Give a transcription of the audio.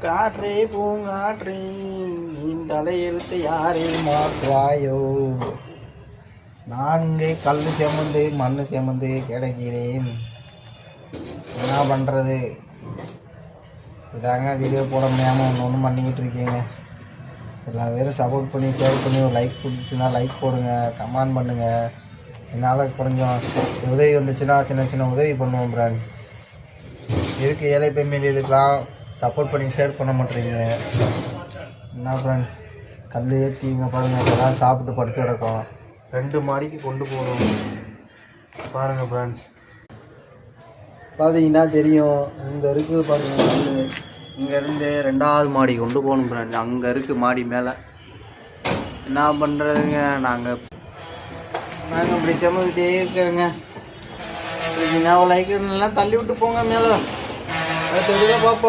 காற்றே பூங்காற்றே இந்த தலையெழுத்து யாரை மாற்றுவாயோ. நான் இங்கே கல் சேமந்து மண் சேமந்து கிடைக்கிறேன். என்ன பண்ணுறது, இதாங்க வீடியோ போட முடியாமல் ஒன்று ஒன்று பண்ணிக்கிட்டு இருக்கீங்க. எல்லா பேரும் சப்போர்ட் பண்ணி ஷேர் பண்ணி ஒரு லைக் பிடிச்சிருந்தா லைக் போடுங்க, கமெண்ட் பண்ணுங்கள். என்னால் கொஞ்சம் உதவி வந்துச்சுன்னா சின்ன சின்ன உதவி பண்ணுவோம் ஃப்ரெண்ட். இதுக்கு ஏழை ஃபேமிலிகளுக்கெலாம் சப்போர்ட் பண்ணி ஷேர் பண்ண மாட்டேறீங்க. என்ன ஃப்ரெண்ட்ஸ், கல் ஏற்றிங்க பாருங்கள், இப்போதான் சாப்பிட்டு படுத்து கிடக்கும். 2 மாடிக்கு கொண்டு போகணும் பாருங்கள் ஃப்ரெண்ட்ஸ். பார்த்தீங்கன்னா தெரியும், இங்கே இருக்குது பாருங்கள். இங்கேருந்து 2வது மாடி கொண்டு போகணும் ஃப்ரெண்ட். அங்கே இருக்குது மாடி மேலே. என்ன பண்ணுறதுங்க, நாங்கள் இப்படி செமந்துட்டே இருக்கிறேங்க. இப்படி லைக் எல்லாம் தள்ளி விட்டு போங்க மேலே, தெரியல பார்ப்போம்.